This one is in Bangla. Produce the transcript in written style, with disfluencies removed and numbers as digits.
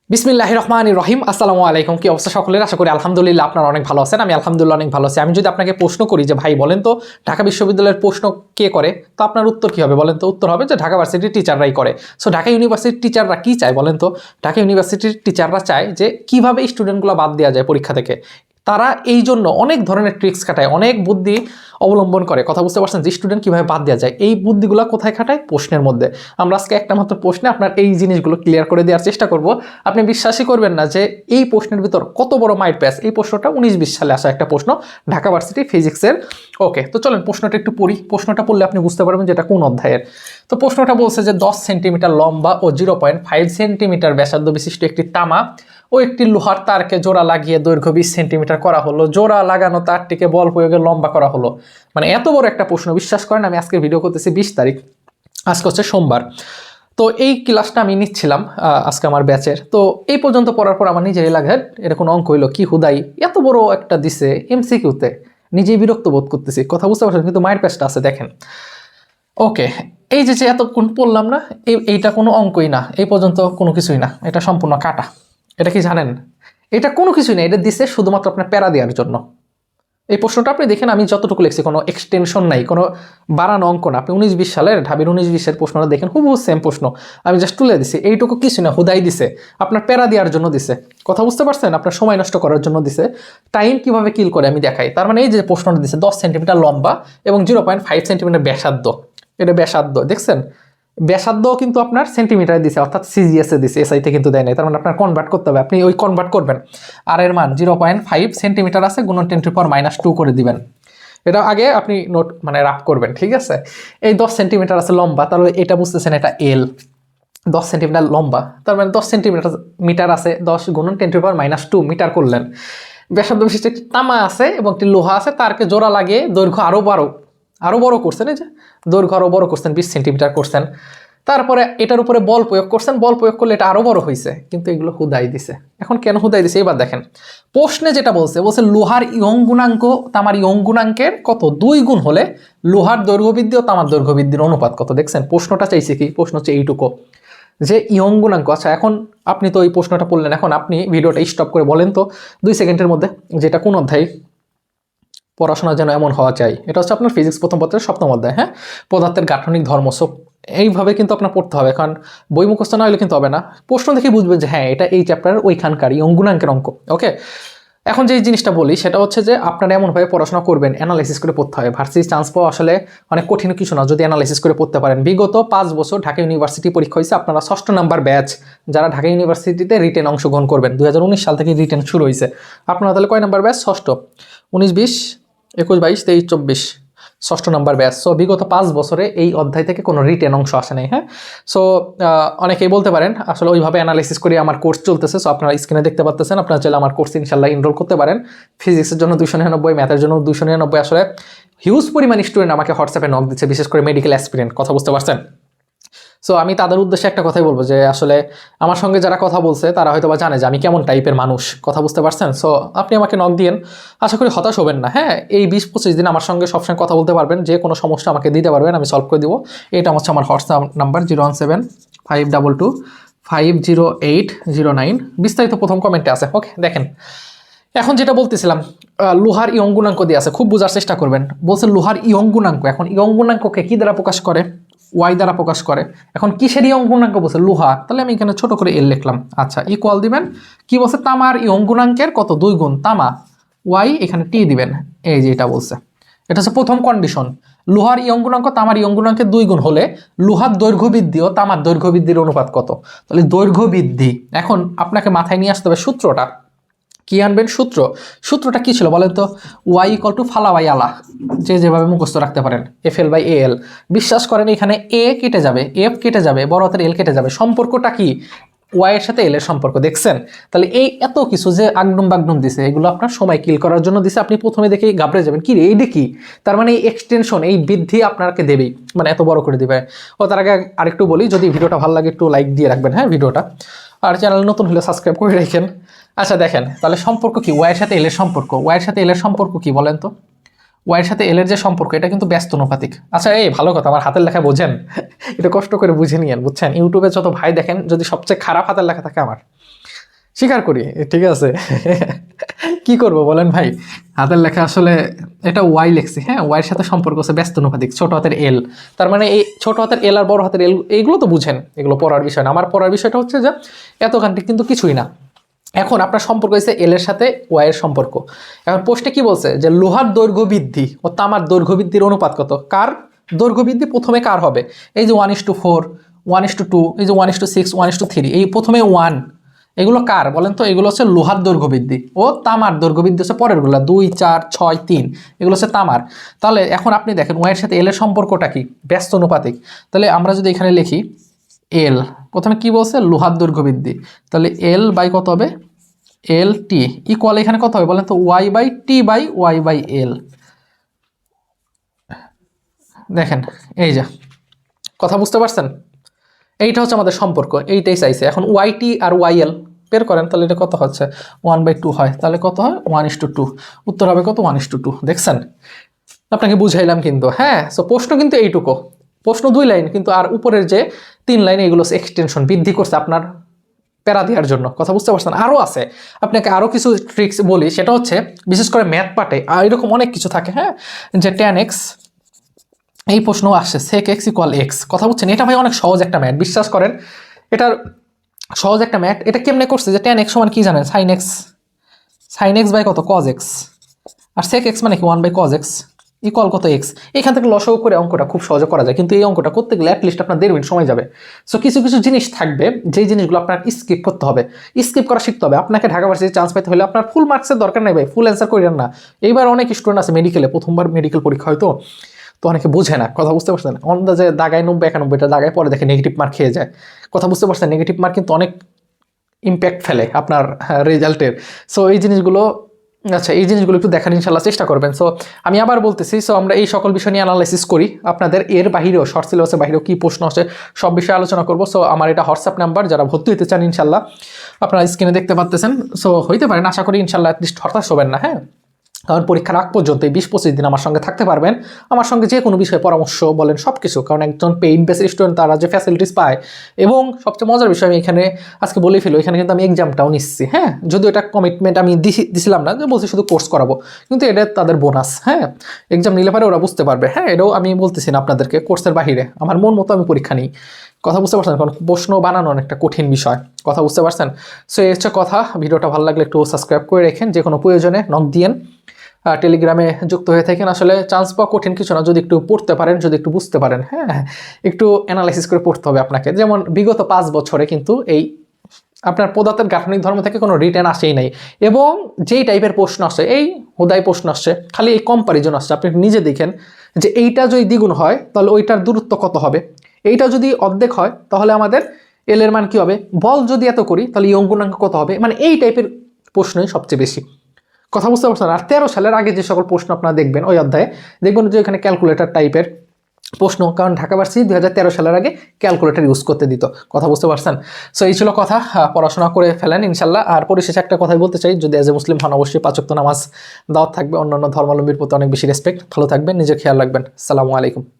বিসমিল্লাহির রহমানির রহিম। আসসালামু আলাইকুম। কি অবস্থা সকলের? আশা করি আলহামদুলিল্লাহ আপনারা অনেক ভালো আছেন। আমি আলহামদুলিল্লাহ অনেক ভালো আছি। আমি যদি আপনাকে প্রশ্ন করি যে ভাই বলেন তো ঢাকা বিশ্ববিদ্যালয়ের প্রশ্ন কে করে, তো আপনার উত্তর কি হবে বলেন তো? উত্তর হবে যে ঢাকা ভার্সিটির টিচাররাই করে। সো ঢাকা ইউনিভার্সিটির টিচাররা কি চায় বলেন তো? ঢাকা ইউনিভার্সিটির টিচাররা চায় যে কিভাবে স্টুডেন্টগুলো বাদ দেওয়া যায় পরীক্ষা থেকে। তারা এই জন্য অনেক ধরনের ট্রিক্স খাটায়, অনেক বুদ্ধি অবলম্বন করে। কথা বুঝতে পারছেন যে স্টুডেন্ট কীভাবে বাদ দেওয়া যায়, এই বুদ্ধিগুলো কোথায় খাটায়? প্রশ্নের মধ্যে। আমরা আজকে একটা মাত্র প্রশ্নে আপনার এই জিনিসগুলো ক্লিয়ার করে দেওয়ার চেষ্টা করব। আপনি বিশ্বাসই করবেন না যে এই প্রশ্নের ভিতর কত বড় মাইন্ড প্যাচ। এই প্রশ্নটা 19-20 সালে আসা একটা প্রশ্ন, ঢাকা ভার্সিটি ফিজিক্সের। ওকে, তো চলেন প্রশ্নটা একটু পড়ি। প্রশ্নটা পড়লে আপনি বুঝতে পারবেন যে এটা কোন অধ্যায়ের। তো প্রশ্নটা বলছে যে 10 সেন্টিমিটার লম্বা ও 0.5 সেন্টিমিটার ব্যাসার্ধ বিশিষ্ট একটি তামা ও একটি লোহার তারকে জোড়া লাগিয়ে দৈর্ঘ্য 20 সেন্টিমিটার করা হলো। জোড়া লাগানো তারটিকে বল প্রয়োগে লম্বা করা হলো। মানে এত বড় একটা প্রশ্ন, বিশ্বাস করেন আমি আজকে ভিডিও করতেছি 20 তারিখ, আজকে হচ্ছে সোমবার। তো এই ক্লাসটা আমি নিচ্ছিলাম আজকে আমার ব্যাচের। তো এই পর্যন্ত পড়ার পর আমার নিজেরই লাগে এটা কোনো অঙ্ক হইলো কি, হুদাই এত বড় একটা দিছে এমসিকিউতে, নিজেই বিরক্ত বোধ করতেছি। কথা বুঝতে পারছেন? কিন্তু মায়ের প্যাচটা আছে দেখেন। ওকে, এই যে এতক্ষণ পড়লাম না, এইটা কোনো অঙ্কই না, এই পর্যন্ত কোনো কিছুই না, এটা সম্পূর্ণ কাটা। এটা কি জানেন? এটা কোনো কিছুই না, এটা দিছে শুধুমাত্র আপনার প্যারা দেওয়ার জন্য। এই প্রশ্নটা আপনি দেখেন, আমি যতটুকু লিখছি কোনো এক্সটেনশন নাই, কোনো বাড়ানো অঙ্ক না। আপনি 19-20 সালের ঢাবির 19-20-এর প্রশ্নটা দেখেন, হুবহু সেম প্রশ্ন, আমি জাস্ট তুলে দিছি। এইটুকু কিছু না, হুদাই দিছে, আপনার প্যারা দেওয়ার জন্য দিছে। কথা বুঝতে পারছেন? আপনার সময় নষ্ট করার জন্য দিছে। টাইম কিভাবে কিল করে আমি দেখাই। তার মানে এই যে প্রশ্নটা দিছে 10 সেন্টিমিটার লম্বা এবং 0.5 সেন্টিমিটার ব্যাসার্ধ, এটা ব্যাসার্ধ দেখছেন? ব্যাসার্ধ কিন্তু আপনার সেন্টিমিটারে দিছে, অর্থাৎ সিজিএস এ দিছে, এসআইতে কিন্তু দেয় নাই। তার মানে আপনার কনভার্ট করতে হবে, আপনি ওই কনভার্ট করবেন। আর এর মান 0.5 সেন্টিমিটার আছে, গুণন 10⁻⁻2 করে দিবেন। এটা আগে আপনি নোট মানে রাফ করবেন, ঠিক আছে? এই 10 সেন্টিমিটার আছে লম্বা, তাহলে এটা বুঝতেছেন এটা এল। 10 সেন্টিমিটার লম্বা, তার মানে 10 সেন্টিমিটার মিটার আছে, 10 গুণন 10⁻⁻2 মিটার করলেন। ব্যাসার্ধ বিশিষ্ট একটি তামা আছে এবং একটি লোহা আছে, তারকে জোড়া লাগিয়ে দৈর্ঘ্য আরো বড় করছেন। এই যে দৈর্ঘ্য আরো বড় করছেন, 20 সেন্টিমিটার করছেন। তারপরে এটার উপরে বল প্রয়োগ করছেন, বল প্রয়োগ করলে এটা আরো বড় হয়েছে, কিন্তু এগুলো হুদাই দিছে। এখন কেন হুদাই দিছে এবার দেখেন। প্রশ্নে যেটা বলছে লোহার ইয়ং গুণাঙ্ক তামার ইয়ং গুণাঙ্কের কত 2 গুণ হলে লোহার দৈর্ঘ্য বৃদ্ধি ও তামার দৈর্ঘ্য বৃদ্ধির অনুপাত কত। দেখছেন প্রশ্নটা চাইছে কি? প্রশ্ন হচ্ছে এইটুকু যে ইয়ং গুণাঙ্ক। আচ্ছা, এখন আপনি তো এই প্রশ্নটা পড়লেন, এখন আপনি ভিডিওটা স্টপ করে বলেন তো 2 সেকেন্ডের মধ্যে যেটা কোন অধ্যায়? পড়াশোনা যেন এমন হওয়া চাই। এটা হচ্ছে আপনার ফিজিক্স প্রথম পত্রের 7ম অধ্যায়, হ্যাঁ, পদার্থের গাঠনিক ধর্ম। সব এইভাবে কিন্তু আপনার পড়তে হবে, কারণ বই মুখস্থ না হলে কিন্তু হবে না। প্রশ্ন দেখে বুঝবেন যে হ্যাঁ এটা এই চ্যাপ্টারের ওইখানকার অঙ্গুনাঙ্কের অঙ্ক। ওকে, এখন যে জিনিসটা বলি সেটা হচ্ছে যে আপনারা এমনভাবে পড়াশোনা করবেন, অ্যানালাইসিস করে পড়তে হবে। ভার্সিটি চান্স পাওয়া আসলে অনেক কঠিন কিছু না, যদি অ্যানালাইসিস করে পড়তে পারেন। বিগত 5 বছর ঢাকা ইউনিভার্সিটি পরীক্ষা হয়েছে, আপনারা 6ষ্ঠ নাম্বার ব্যাচ যারা ঢাকা ইউনিভার্সিটিতে রিটেন অংশগ্রহণ করবেন। 2019 সাল থেকে রিটেন শুরু হয়েছে। আপনারা তাহলে কয় নাম্বার ব্যাচ? 6ষ্ঠ। 19-20, 21-22, 23-24, 6ষ্ঠ নাম্বার ব্যাচ। সো বিগত 5 বছরে এই অধ্যায় থেকে কোনো রিটেন অংশ আসে নাই। হ্যাঁ, সো অনেকেই বলতে পারেন আসলে ওইভাবে অ্যানালাইসিস করে আমার কোর্স চলতেছে। সো আপনারা স্ক্রিনে দেখতে পাচ্ছেন, আপনারা চাইলে আমার কোর্স ইনশাল্লাহ এনরোল করতে পারেন। ফিজিক্সের জন্য 299, ম্যাথের জন্য 299। আসলে হিউজ পরিমাণ স্টুডেন্ট আমাকে হোয়াটসঅ্যাপে নক দিচ্ছে, বিশেষ করে মেডিকেল অ্যাসপিরেন্ট। কথা বুঝতে পারছেন? সো আমি তাদের উদ্দেশ্যে একটা কথাই বলবো যে আসলে আমার সঙ্গে যারা কথা বলছে তারা হয়তো বা জানে যে আমি কেমন টাইপের মানুষ। কথা বুঝতে পারছেন? সো আপনি আমাকে নক দিয়েন, আশা করি হতাশ হবেন না। হ্যাঁ, এই 20-25 দিন আমার সঙ্গে সবসময় কথা বলতে পারবেন, যে কোনো সমস্যা আমাকে দিতে পারবেন, আমি সলভ করে দিব। এটা হচ্ছে আমার হোয়াটসঅ্যাপ নাম্বার 017-522-50809। বিস্তারিত প্রথম কমেন্টে আছে। ওকে, দেখেন এখন যেটা বলতেছিলাম, লোহার ইয়ং গুণাঙ্ক দিয়ে আছে, খুব বোঝার চেষ্টা করবেন। বলছে লোহার ইয়ং গুণাঙ্ক। এখন ইয়ং গুণাঙ্ককে কি দ্বারা প্রকাশ করে? ওয়াই দ্বারা প্রকাশ করে। এখন কিসের ইয়ং গুণাঙ্ক বলছে? লোহা। তাহলে আমি এখানে ছোট করে এল লিখলাম। আচ্ছা, ইকুয়াল দিবেন কি বলছে? তামার ইয়ং গুণাঙ্কের কত 2 গুণ তামা, ওয়াই এখানে টি দিবেন। এই যে এটা বলছে, এটা হচ্ছে প্রথম কন্ডিশন। লোহার ইয়ং গুণাঙ্ক তামার ইয়ং গুণাঙ্কের 2 গুণ হলে লোহার দৈর্ঘ্য বৃদ্ধি ও তামার দৈর্ঘ্য বৃদ্ধির অনুপাত কত। তাহলে দৈর্ঘ্য বৃদ্ধি, এখন আপনাকে মাথায় নিয়ে আসতে হবে সূত্রটা। কি আনবেন? সূত্রটা কি ছিল বলেন তো? ওয়াই ইকুয়াল টু ফালা বাই আলা, যে যেভাবে মুখস্থ রাখতে পারেন, FL বাই AL। বিশ্বাস করেন এখানে এ কেটে যাবে, এফ কেটে যাবে, বড় হাতের এল কেটে যাবে। সম্পর্কটা কি? ওয়াই এর সাথে এল এর সম্পর্ক। দেখছেন? তাহলে এই এত কিছু যে আগডুম বাগডুম দিছে, এগুলো আপনার সময় কিল করার জন্য দিছে। আপনি প্রথমে দেখে ঘাবড়ে যাবেন, কি রে এইটা কি? তার মানে এই এক্সটেনশন, এই বৃদ্ধি আপনাকে দেবেই, মানে এত বড় করে দিবে। ও তার আগে আরেকটু বলি, যদি ভিডিওটা ভালো লাগে একটু লাইক দিয়ে রাখবেন, হ্যাঁ ভিডিওটা, আর চ্যানেল নতুন হলে সাবস্ক্রাইব করে রাখেন। আচ্ছা দেখেন, তাহলে সম্পর্ক কি? ওয়াইয়ের সাথে এল এর সম্পর্ক। ওয়াইয়ের সাথে এল এর সম্পর্ক কি বলেন তো? ওয়াইয়ের সাথে এল এর যে সম্পর্ক, এটা কিন্তু ব্যস্ত অনুপাতিক। আচ্ছা, এই ভালো কথা, আমার হাতের লেখা বোঝেন, এটা কষ্ট করে বুঝে নিয়েন, বুঝছেন? ইউটিউবে যত ভাই দেখেন, যদি সবচেয়ে খারাপ হাতের লেখা থাকে আমার, স্বীকার করি, ঠিক আছে। কি করব বলেন ভাই, হাতের লেখা আসলে এটা ওয়াই লেখছি, হ্যাঁ ওয়াইয়ের সাথে সম্পর্ক আছে ব্যস্তানুপাতিক, ছোট হাতের এল। তার মানে এই ছোট হাতের এল আর বড় হাতের এল এইগুলো তো বুঝেন, এগুলো পড়ার বিষয় না। আমার পড়ার বিষয়টা হচ্ছে যে এতখানটি কিন্তু কিছুই না। এখন আপনার সম্পর্ক হয়েছে এল এর সাথে ওয়াই এর সম্পর্ক। এখন পোস্টে কি বলছে যে লোহার দৈর্ঘ্য বৃদ্ধি ও তামার দৈর্ঘ্য বৃদ্ধির অনুপাত কত, কার দৈর্ঘ্য বৃদ্ধি প্রথমে কার হবে, এই যে 1:4, 1:2, এই যে 1:6, 1:3, এই প্রথমে 1, এগুলো কার বলেন তো, এগুলো হচ্ছে লোহার দৈর্ঘ্য বৃদ্ধি, ও তামার দৈর্ঘ্য বৃদ্ধি হচ্ছে পরেরগুলো 2, 4, 6, 3, এগুলো হচ্ছে তামার। তাহলে এখন আপনি দেখেন ওয়াইয়ের সাথে এল এর সম্পর্কটা কি, ব্যস্ত অনুপাতিক। তাহলে আমরা যদি এখানে লিখি এল, প্রথমে কি বলছে লোহার দৈর্ঘ্য বৃদ্ধি, তাহলে এল বাই কত হবে, এল টি ইকুয়াল এখানে কত হবে বলেন তো, Y by T by Y by L. দেখেন এই যে কথা বুঝতে পারছেন, এইটা হচ্ছে আমাদের সম্পর্ক, এইটাই চাইছে। এখন ওয়াই টি আর ওয়াই এল বের করেন, তাহলে এটা কত হচ্ছে 1/2 হয়, তাহলে কত হয় 1:2, উত্তর হবে কত 1:2। দেখছেন আপনাকে বুঝাইলাম কিন্তু, হ্যাঁ। সো প্রশ্ন কিন্তু এইটুকু, প্রশ্ন 2 লাইন কিন্তু, আর উপরের যে 3 লাইন এগুলো এক্সটেনশন বৃদ্ধি করছে আপনার প্যারা দেওয়ার জন্য। কথা বুঝতে পারছেন, আরও আছে, আপনাকে আরও কিছু ট্রিক্স বলি, সেটা হচ্ছে বিশেষ করে ম্যাথ পার্টে আর এরকম অনেক কিছু থাকে, হ্যাঁ, যে tan x, এই প্রশ্ন আসছে sec x ইকুয়াল এক্স। কথা বুঝছেন, এটা ভাই অনেক সহজ একটা ম্যাথ, বিশ্বাস করেন এটার সহজ একটা ম্যাথ। এটা কেমনে করছে যে tan x সমান কি জানেন, sin x বাই কত cos x, আর sec x মানে কি 1/cos x ইকুয়াল কত x। এখান থেকে লসাগু করে অঙ্কটা খুব সহজে করা যায়, কিন্তু এই অঙ্কটা করতে গেলে অ্যাটলিস্ট আপনার 1.5 মিনিট সময় যাবে। সো কিছু কিছু জিনিস থাকবে যেই জিনিসগুলো আপনার স্কিপ করতে হবে, স্কিপ করা শিখতে হবে। আপনাকে ঢাকা ভার্সিটিতে চান্স পেতে হলে আপনার ফুল মার্কসের দরকার নাই ভাই, ফুল অ্যান্সার করেন না। এইবার অনেক স্টুডেন্ট আছে মেডিকেলে, প্রথমবার মেডিকেল পরীক্ষা হয়তো, তো অনেকে বুঝে না, কথা বুঝতে পারছেন, অন্দাজে দাগায় 90-91টা দাগায়, পরে দেখে নেগেটিভ মার্ক খেয়ে যায়। কথা বুঝতে পারছেন, নেগেটিভ মার্ক কিন্তু অনেক ইম্প্যাক্ট ফেলে আপনার রেজাল্টের। সো এই জিনিসগুলো, আচ্ছা এই জিনিসগুলো একটু দেখার ইনশাল্লাহ চেষ্টা করবেন। সো আমি আবার বলতেছি, সো আমরা এই সকল বিষয় নিয়ে অ্যানালাইসিস করি, আপনাদের এর বাহিরেও শর্ট সিলেবাসের বাহিরেও কী প্রশ্ন আসে সব বিষয়ে আলোচনা করবো। সো আমার এটা হোয়াটসঅ্যাপ নাম্বার, যারা ভর্তি হতে চান ইনশাল্লাহ আপনারা স্ক্রিনে দেখতে পাচ্ছেন। সো হইতে পারেন, আশা করি ইনশাল্লাহ অ্যাটলিস্ট হতাশ হবেন না, হ্যাঁ। কারণ পরীক্ষার আগ পর্যন্ত এই 20-25 দিন আমার সঙ্গে থাকতে পারবেন, আমার সঙ্গে যে কোনো বিষয়ে পরামর্শ বলেন সব কিছু। কারণ একজন পেইড বেস স্টুডেন্ট তারা যে ফ্যাসিলিটিস পায়, এবং সবচেয়ে মজার বিষয় আমি এখানে আজকে বলেই ফেলো, এখানে কিন্তু আমি এক্সামটাও নিচ্ছি, হ্যাঁ। যদিও এটা কমিটমেন্ট আমি দিছিলাম না, যে বলছি শুধু কোর্স করাবো, কিন্তু এটা তাদের বোনাস, হ্যাঁ। এক্সাম নিলে পারে ওরা বুঝতে পারবে, হ্যাঁ। এটাও আমি বলতেছি না আপনাদেরকে, কোর্সের বাহিরে আমার মন মতো আমি পরীক্ষা নিই। কথা বুঝতে পারছেন, কারণ প্রশ্ন বানানো অনেকটা কঠিন বিষয়, কথা বুঝতে পারছেন। সো এই হচ্ছে কথা। ভিডিওটা ভালো লাগলে একটু সাবস্ক্রাইব করে রেখেন, যে কোনো প্রয়োজনে নক দিয়েন, টেলিগ্রামে যুক্ত হয়ে থাকেন। আসলে চান্স পাওয়া কঠিন কিছু না, যদি একটু পড়তে পারেন, যদি একটু বুঝতে পারেন, হ্যাঁ। একটু অ্যানালাইসিস করে পড়তে হবে আপনাকে। যেমন বিগত 5 বছরে কিন্তু এই আপনার পদার্থের গাঠনিক ধর্ম থেকে কোনো রিটার্ন আসেই নাই, এবং যেই টাইপের প্রশ্ন আসে, এই হুদাই প্রশ্ন আসছে, খালি এই কম্পারিজন আসছে। আপনি নিজে দেখেন যে এইটা যদি দ্বিগুণ হয় তাহলে ওইটার দূরত্ব কত হবে, এইটা যদি অর্ধেক হয় তাহলে আমাদের এল এর মান কী হবে, বল যদি এত করি তাহলে ইয়ং গুণাঙ্ক কত হবে, মানে এই টাইপের প্রশ্নই সবচেয়ে বেশি। কথা বুঝতে পারছেন। আর 13 সালের আগে যে সকল প্রশ্ন আপনারা দেখবেন ওই অধ্যায়ে, দেখবেন যে এখানে ক্যালকুলেটর টাইপের প্রশ্ন, কারণ ঢাকা ভার্সিটি 2013 সালের আগে ক্যালকুলেটর ইউজ করতে দিত। কথা বুঝতে পারছেন। সো এই ছিল কথা, পড়াশোনা করে ফেলেন ইনশাল্লাহ। আর পরিশেষে একটা কথাই বলতে চাই, যদি অ্যাজ এ মুসলিম হন অবশ্যই 5 ওয়াক্ত নামাজ দাওয়াত থাকবে, অন্যান্য ধর্মাবলম্বীর প্রতি অনেক বেশি রেসপেক্ট। ভালো থাকবেন, নিজে খেয়াল রাখবেন। আসসালামু আলাইকুম।